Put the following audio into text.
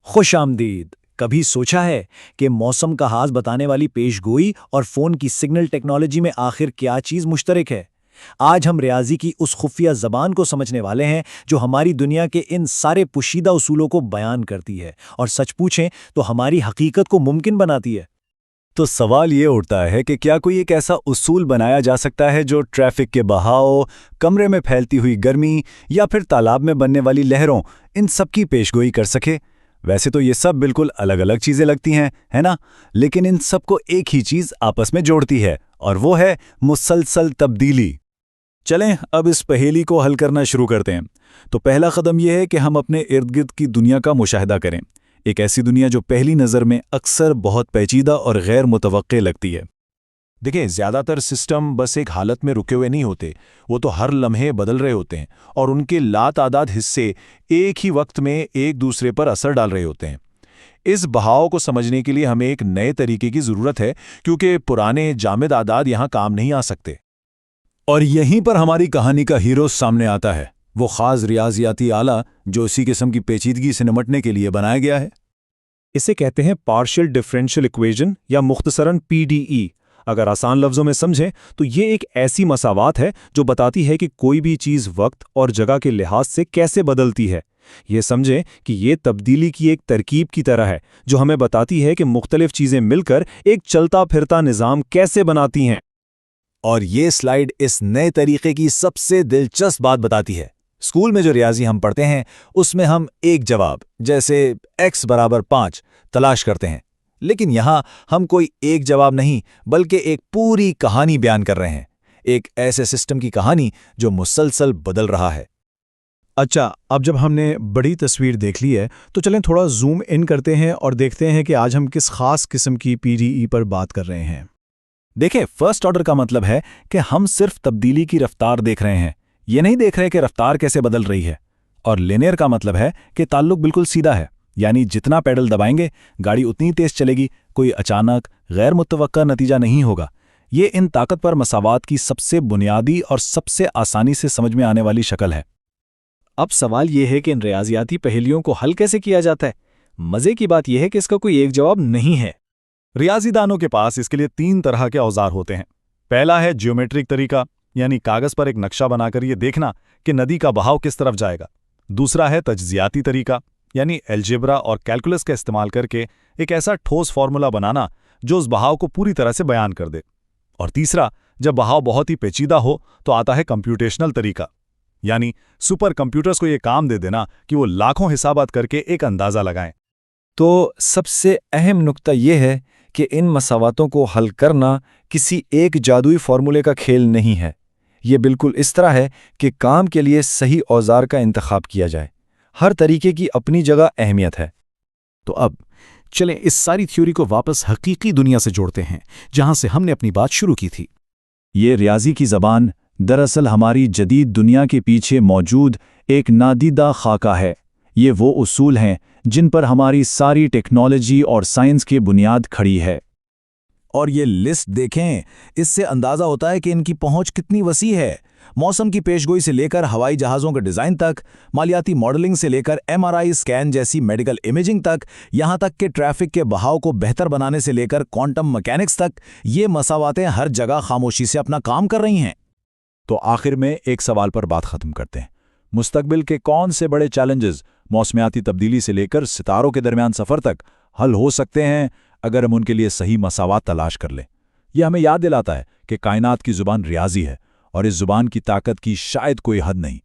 خوش آمدید۔ کبھی سوچا ہے کہ موسم کا حال بتانے والی پیش گوئی اور فون کی سگنل ٹیکنالوجی میں آخر کیا چیز مشترک ہے؟ آج ہم ریاضی کی اس خفیہ زبان کو سمجھنے والے ہیں جو ہماری دنیا کے ان سارے پوشیدہ اصولوں کو بیان کرتی ہے اور سچ پوچھیں تو ہماری حقیقت کو ممکن بناتی ہے۔ تو سوال یہ اٹھتا ہے کہ کیا کوئی ایک ایسا اصول بنایا جا سکتا ہے جو ٹریفک کے بہاؤ، کمرے میں پھیلتی ہوئی گرمی یا پھر تالاب میں بننے والی لہروں، ان سب کی پیشگوئی کر سکے؟ ویسے تو یہ سب بالکل الگ الگ چیزیں لگتی ہیں، ہے نا؟ لیکن ان سب کو ایک ہی چیز آپس میں جوڑتی ہے، اور وہ ہے مسلسل تبدیلی۔ چلیں اب اس پہیلی کو حل کرنا شروع کرتے ہیں۔ تو پہلا قدم یہ ہے کہ ہم اپنے ارد گرد کی دنیا کا مشاہدہ کریں، ایک ایسی دنیا جو پہلی نظر میں اکثر بہت پیچیدہ اور غیر متوقع لگتی ہے۔ دیکھیں، زیادہ تر سسٹم بس ایک حالت میں رکے ہوئے نہیں ہوتے، وہ تو ہر لمحے بدل رہے ہوتے ہیں، اور ان کے لاتعداد حصے ایک ہی وقت میں ایک دوسرے پر اثر ڈال رہے ہوتے ہیں۔ اس بہاؤ کو سمجھنے کے لیے ہمیں ایک نئے طریقے کی ضرورت ہے، کیونکہ پرانے جامد اعداد یہاں کام نہیں آ سکتے۔ اور یہیں پر ہماری کہانی کا ہیرو سامنے آتا ہے، وہ خاص ریاضیاتی آلہ جو اسی قسم کی پیچیدگی سے نمٹنے کے لیے بنایا گیا ہے۔ اسے کہتے ہیں پارشل ڈفرینشیل ایکویشن یا مختصراً PDE۔ اگر آسان لفظوں میں سمجھیں تو یہ ایک ایسی مساوات ہے جو بتاتی ہے کہ کوئی بھی چیز وقت اور جگہ کے لحاظ سے کیسے بدلتی ہے۔ یہ سمجھیں کہ یہ تبدیلی کی ایک ترکیب کی طرح ہے جو ہمیں بتاتی ہے کہ مختلف چیزیں مل کر ایک چلتا پھرتا نظام کیسے بناتی ہیں۔ اور یہ سلائیڈ اس نئے طریقے کی سب سے دلچسپ بات بتاتی ہے۔ اسکول میں جو ریاضی ہم پڑھتے ہیں اس میں ہم ایک جواب، جیسے x = 5 تلاش کرتے ہیں، لیکن یہاں ہم کوئی ایک جواب نہیں بلکہ ایک پوری کہانی بیان کر رہے ہیں، ایک ایسے سسٹم کی کہانی جو مسلسل بدل رہا ہے۔ اچھا، اب جب ہم نے بڑی تصویر دیکھ لی ہے تو چلیں تھوڑا زوم ان کرتے ہیں اور دیکھتے ہیں کہ آج ہم کس خاص قسم کی PDE پر بات کر رہے ہیں۔ دیکھیں، فرسٹ آرڈر کا مطلب ہے کہ ہم صرف تبدیلی کی رفتار دیکھ رہے ہیں، یہ نہیں دیکھ رہے کہ رفتار کیسے بدل رہی ہے۔ اور لینئر کا مطلب ہے کہ تعلق بالکل سیدھا ہے، یعنی جتنا پیڈل دبائیں گے گاڑی اتنی تیز چلے گی، کوئی اچانک غیر متوقع نتیجہ نہیں ہوگا۔ یہ ان طاقتور مساوات کی سب سے بنیادی اور سب سے آسانی سے سمجھ میں آنے والی شکل ہے۔ اب سوال یہ ہے کہ ان ریاضیاتی پہیلیوں کو حل کیسے کیا جاتا ہے؟ مزے کی بات یہ ہے کہ اس کا کوئی ایک جواب نہیں ہے۔ ریاضی دانوں کے پاس اس کے لیے 3 طرح کے اوزار ہوتے ہیں۔ پہلا ہے جیومیٹرک طریقہ، یعنی کاغذ پر ایک نقشہ بنا کر یہ دیکھنا کہ ندی کا بہاؤ کس طرف جائے گا۔ دوسرا ہے تجزیاتی طریقہ، یعنی الجبرا اور کیلکولس کا استعمال کر کے ایک ایسا ٹھوس فارمولا بنانا جو اس بہاؤ کو پوری طرح سے بیان کر دے۔ اور تیسرا، جب بہاؤ بہت ہی پیچیدہ ہو تو آتا ہے کمپیوٹیشنل طریقہ، یعنی سپر کمپیوٹرز کو یہ کام دے دینا کہ وہ لاکھوں حسابات کر کے ایک اندازہ لگائیں۔ تو سب سے اہم نقطہ یہ ہے کہ ان مساواتوں کو حل کرنا کسی ایک جادوئی فارمولے کا کھیل نہیں ہے۔ یہ بالکل اس طرح ہے کہ کام کے لیے صحیح اوزار کا انتخاب کیا جائے۔ ہر طریقے کی اپنی جگہ اہمیت ہے۔ تو اب چلیں اس ساری تھیوری کو واپس حقیقی دنیا سے جوڑتے ہیں جہاں سے ہم نے اپنی بات شروع کی تھی۔ یہ ریاضی کی زبان دراصل ہماری جدید دنیا کے پیچھے موجود ایک نادیدہ خاکہ ہے۔ یہ وہ اصول ہیں جن پر ہماری ساری ٹیکنالوجی اور سائنس کی بنیاد کھڑی ہے۔ اور یہ لسٹ دیکھیں، اس سے اندازہ ہوتا ہے کہ ان کی پہنچ کتنی وسیع ہے۔ موسم کی پیشگوئی سے لے کر ہوائی جہازوں کے ڈیزائن تک، مالیاتی ماڈلنگ سے لے کر MRI اسکین جیسی میڈیکل امیجنگ تک، یہاں تک کہ ٹریفک کے بہاؤ کو بہتر بنانے سے لے کر کوانٹم مکینکس تک، یہ مساواتیں ہر جگہ خاموشی سے اپنا کام کر رہی ہیں۔ تو آخر میں ایک سوال پر بات ختم کرتے ہیں۔ مستقبل کے کون سے بڑے چیلنجز موسمیاتی تبدیلی سے لے کر ستاروں کے درمیان سفر تک حل ہو سکتے ہیں اگر ہم ان کے لیے صحیح مساوات تلاش کر لیں؟ یہ ہمیں یاد دلاتا ہے کہ کائنات کی زبان ریاضی ہے، اور اس زبان کی طاقت کی شاید کوئی حد نہیں۔